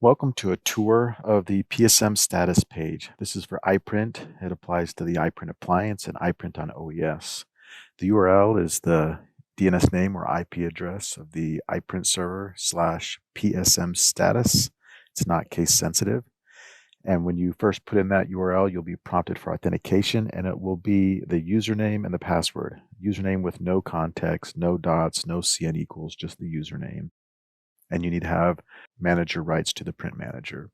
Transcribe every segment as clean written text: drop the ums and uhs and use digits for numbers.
Welcome to a tour of the PSM status page. This is for iPrint. It applies to the iPrint appliance and iPrint on OES. The URL is the DNS name or IP address of the iPrint server / PSM status. It's not case sensitive. And when you first put in that URL, you'll be prompted for authentication, and it will be the username and the password. Username with no context, no dots, no CN equals, just the username. And you need to have manager rights to the print manager.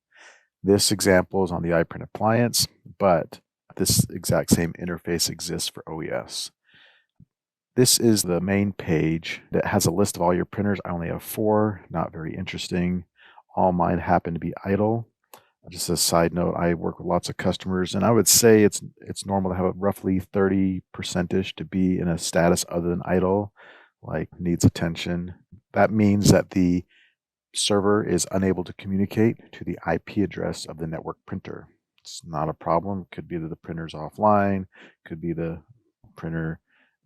This example is on the iPrint appliance, but this exact same interface exists for OES. This is the main page that has a list of all your printers. I only have 4, not very interesting. All mine happen to be idle. Just a side note, I work with lots of customers, and I would say it's normal to have roughly 30%ish to be in a status other than idle, like needs attention. That means that the server is unable to communicate to the IP address of the network printer. It's not a problem. It could be that the printer's offline, could be the printer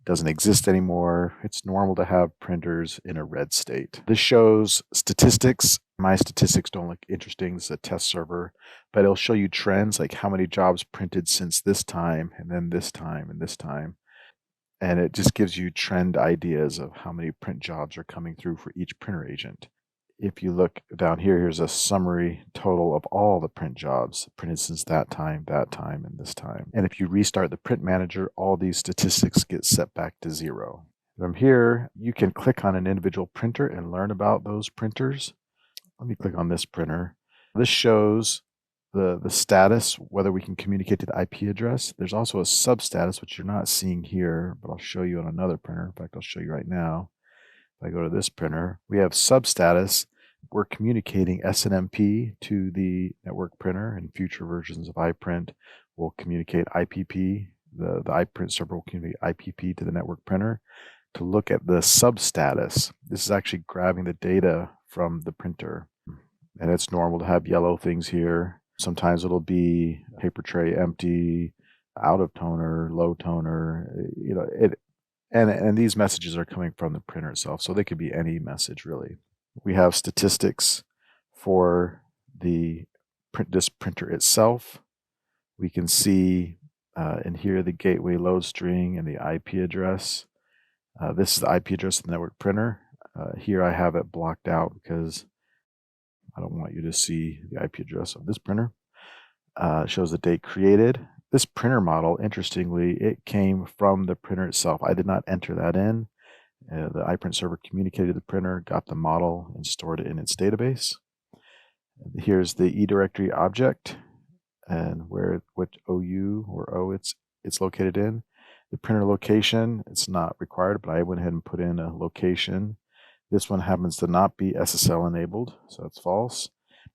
doesn't exist anymore. It's normal to have printers in a red state. This shows statistics. My statistics don't look interesting. This is a test server, but it'll show you trends, like how many jobs printed since this time, and then this time, and this time. And it just gives you trend ideas of how many print jobs are coming through for each printer agent. If you look down here, here's a summary total of all the print jobs printed since that time, and this time. And if you restart the print manager, all these statistics get set back to 0. From here, you can click on an individual printer and learn about those printers. Let me click on this printer. This shows the status, whether we can communicate to the IP address. There's also a substatus, which you're not seeing here, but I'll show you on another printer. In fact, I'll show you right now. If I go to this printer, we have substatus. We're communicating SNMP to the network printer, and future versions of iPrint will communicate IPP. The iPrint server will communicate IPP to the network printer. To look at the substatus, this is actually grabbing the data from the printer. And it's normal to have yellow things here. Sometimes it'll be paper tray empty, out of toner, low toner, and these messages are coming from the printer itself, so they could be any message really. We have statistics for this printer itself. We can see in here the gateway load string and the IP address. This is the IP address of the network printer. Here I have it blocked out because I don't want you to see the IP address of this printer. It shows the date created. This printer model, interestingly, it came from the printer itself. I did not enter that in. The iPrint server communicated to the printer, got the model, and stored it in its database. Here's the eDirectory object and which OU or O it's located in. The printer location, it's not required, but I went ahead and put in a location. This one happens to not be SSL enabled, so it's false.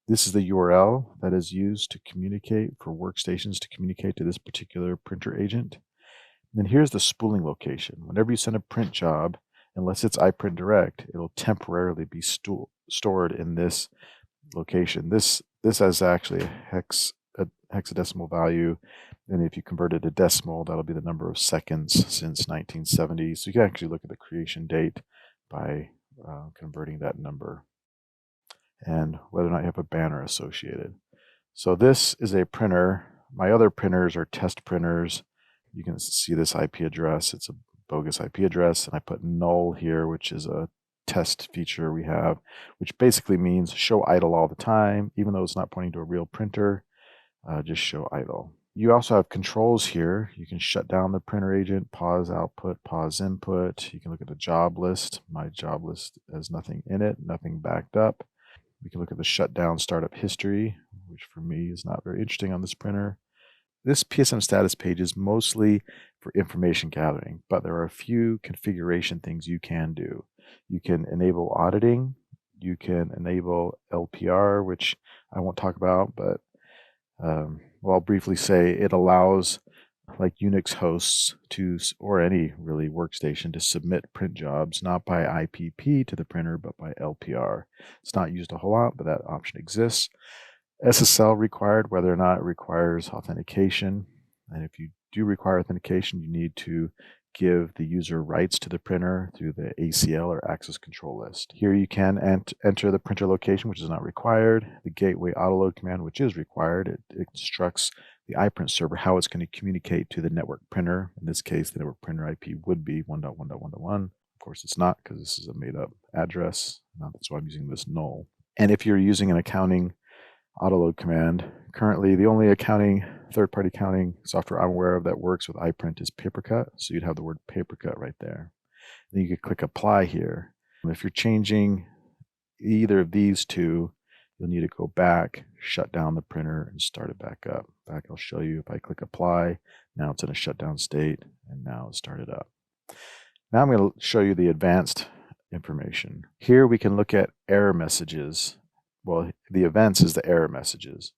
This is the URL that is used to communicate for workstations to communicate to this particular printer agent. And then here's the spooling location. Whenever you send a print job, unless it's iPrint direct, it'll temporarily be stored in this location. This has actually a hexadecimal value, and if you convert it to decimal, that'll be the number of seconds since 1970. So you can actually look at the creation date by converting that number, and whether or not you have a banner associated. So this is a printer. My other printers are test printers. You can see this IP address. It's a bogus IP address, and I put null here, which is a test feature we have, which basically means show idle all the time, even though it's not pointing to a real printer. Just show idle. You also have controls here. You can shut down the printer agent, pause output, pause input. You can look at the job list. My job list has nothing in it, nothing backed up. We can look at the shutdown startup history, which for me is not very interesting on this printer. This PSM status page is mostly for information gathering, but there are a few configuration things you can do. You can enable auditing. You can enable LPR, which I won't talk about, but I'll briefly say it allows like Unix hosts or any really workstation to submit print jobs, not by IPP to the printer, but by LPR. It's not used a whole lot, but that option exists. SSL required, whether or not it requires authentication. And if you do require authentication, you need to give the user rights to the printer through the ACL or access control list. Here you can enter the printer location, which is not required, the gateway autoload command, which is required. It instructs the iPrint server how it's going to communicate to the network printer. In this case, the network printer IP would be 1.1.1.1. Of course, it's not, because this is a made-up address. That's why I'm using this null. And if you're using an accounting autoload command, currently the only third-party accounting software I'm aware of that works with iPrint is Papercut. So you'd have the word Papercut right there. Then you could click apply here. And if you're changing either of these two, you'll need to go back, shut down the printer, and start it back up. I'll show you if I click apply. Now it's in a shutdown state, and now it's started up. Now I'm going to show you the advanced information. Here we can look at error messages. Well, the events is the error messages.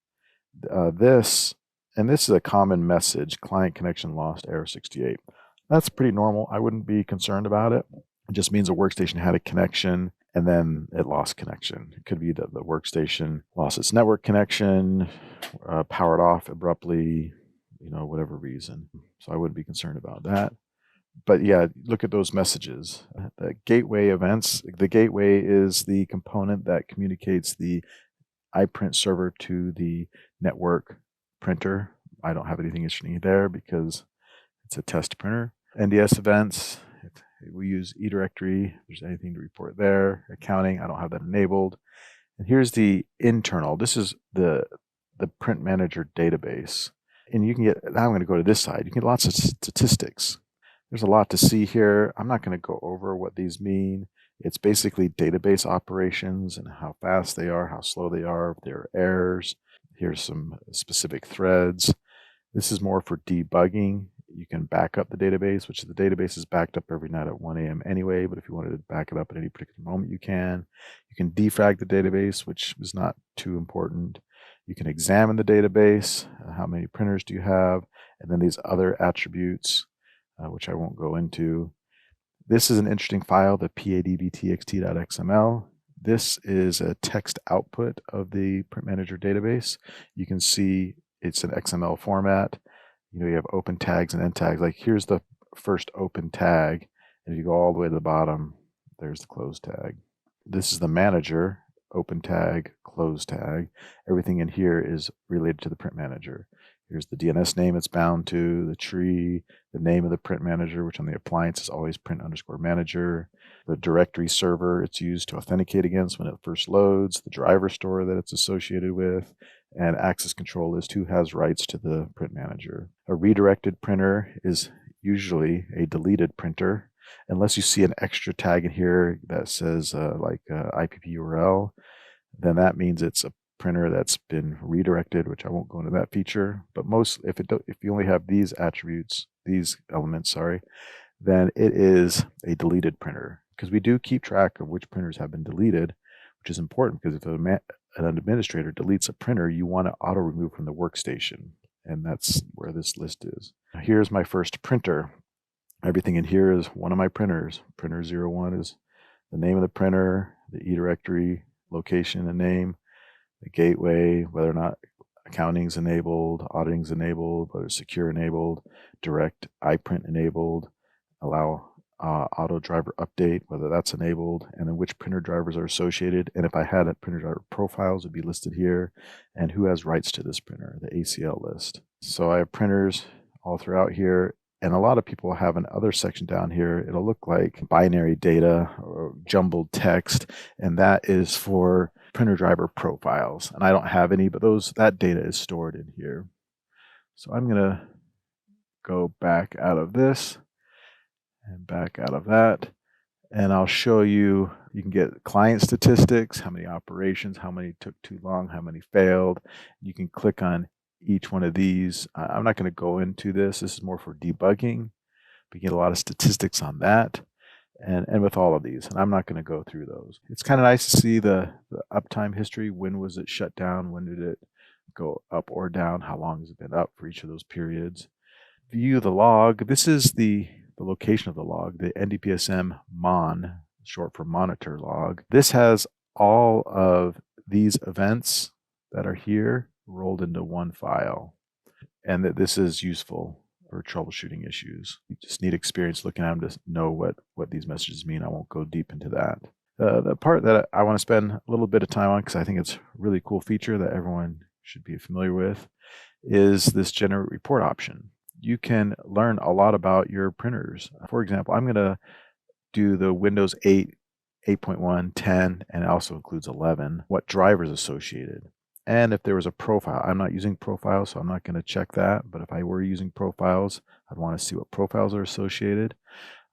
This is a common message: client connection lost, error 68. That's pretty normal. I wouldn't be concerned about it. It just means a workstation had a connection and then it lost connection. It could be that the workstation lost its network connection, powered off abruptly, whatever reason. So I wouldn't be concerned about that. But yeah, look at those messages. The gateway events, the gateway is the component that communicates the iPrint server to the network printer. I don't have anything interesting there because it's a test printer. NDS events, we use eDirectory. If there's anything to report there. Accounting, I don't have that enabled. And here's the internal. This is the print manager database. And you can get, now I'm going to go to this side. You can get lots of statistics. There's a lot to see here. I'm not going to go over what these mean. It's basically database operations and how fast they are, how slow they are, if there are errors. Here's some specific threads. This is more for debugging. You can back up the database, which the database is backed up every night at 1 a.m. anyway, but if you wanted to back it up at any particular moment, you can. You can defrag the database, which is not too important. You can examine the database. How many printers do you have? And then these other attributes, which I won't go into. This is an interesting file, the padbtxt.xml. This is a text output of the print manager database. You can see it's an XML format. You have open tags and end tags. Like here's the first open tag, and if you go all the way to the bottom, there's the close tag. This is the manager, open tag, close tag. Everything in here is related to the print manager. Here's the DNS name it's bound to, the tree, the name of the print manager, which on the appliance is always print_manager, the directory server it's used to authenticate against when it first loads, the driver store that it's associated with, and access control list who has rights to the print manager. A redirected printer is usually a deleted printer, unless you see an extra tag in here that says IPP URL, then that means it's a printer that's been redirected, which I won't go into that feature. But if you only have these attributes, these elements, then it is a deleted printer, because we do keep track of which printers have been deleted, which is important because if an administrator deletes a printer, you want to auto remove from the workstation, and that's where this list is. Here's my first printer. Everything in here is one of my printers. Printer 01 is the name of the printer, the eDirectory location and name, the gateway, whether or not accounting is enabled, auditing is enabled, whether it's secure enabled, direct iPrint enabled, allow auto driver update, whether that's enabled, and then which printer drivers are associated. And if I had a printer driver profiles, would be listed here, and who has rights to this printer, the ACL list. So I have printers all throughout here. And a lot of people have an other section down here. It'll look like binary data or jumbled text, and that is for printer driver profiles. And I don't have any, but that data is stored in here. So I'm going to go back out of this and back out of that, and I'll show you. You can get client statistics, how many operations, how many took too long, how many failed. You can click on each one of these. I'm not going to go into this. This is more for debugging. We get a lot of statistics on that, and with all of these. And I'm not going to go through those. It's kind of nice to see the uptime history. When was it shut down? When did it go up or down? How long has it been up for each of those periods? View the log. This is the location of the log, the NDPSM mon, short for monitor log. This has all of these events that are here rolled into one file, and that this is useful. for troubleshooting issues. You just need experience looking at them to know what these messages mean. I won't go deep into that. The part that I want to spend a little bit of time on, because I think it's a really cool feature that everyone should be familiar with, is this generate report option. You can learn a lot about your printers. For example, I'm going to do the Windows 8, 8.1, 10, and it also includes 11, what drivers associated. And if there was a profile, I'm not using profiles, so I'm not going to check that. But if I were using profiles, I'd want to see what profiles are associated.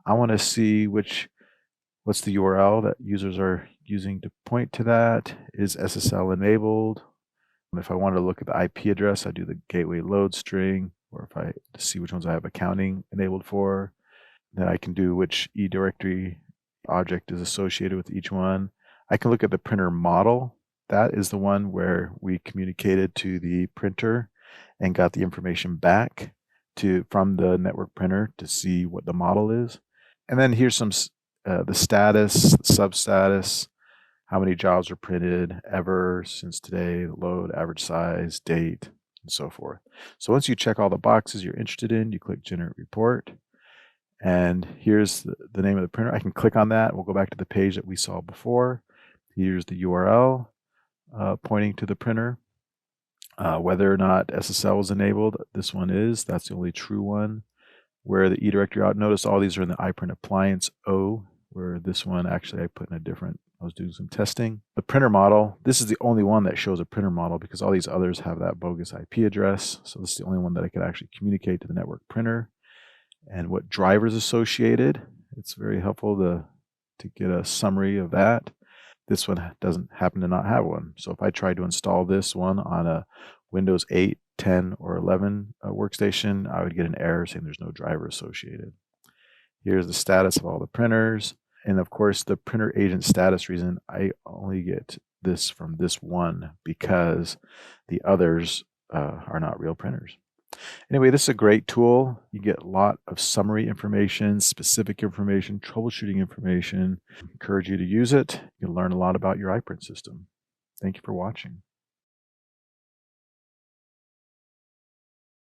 I want to see what's the URL that users are using to point to that. Is SSL enabled? If I wanted to look at the IP address, I do the gateway load string, or if I to see which ones I have accounting enabled for, then I can do which eDirectory object is associated with each one. I can look at the printer model. That is the one where we communicated to the printer and got the information back from the network printer to see what the model is. And then here's some the status, substatus, how many jobs are printed ever since today, the load, average size, date, and so forth. So once you check all the boxes you're interested in, you click Generate Report. And here's the name of the printer. I can click on that. We'll go back to the page that we saw before. Here's the URL pointing to the printer. Whether or not SSL is enabled, this one is. That's the only true one. Where the eDirectory out. Notice all these are in the iPrint appliance O, where this one actually I put in a different, I was doing some testing. The printer model, this is the only one that shows a printer model because all these others have that bogus IP address. So this is the only one that I could actually communicate to the network printer. And what drivers associated, it's very helpful to get a summary of that. This one doesn't happen to not have one. So if I try to install this one on a Windows 8, 10, or 11 workstation, I would get an error saying there's no driver associated. Here's the status of all the printers. And of course, the printer agent status reason, I only get this from this one because the others are not real printers. Anyway, this is a great tool. You get a lot of summary information, specific information, troubleshooting information. I encourage you to use it. You'll learn a lot about your iPrint system. Thank you for watching.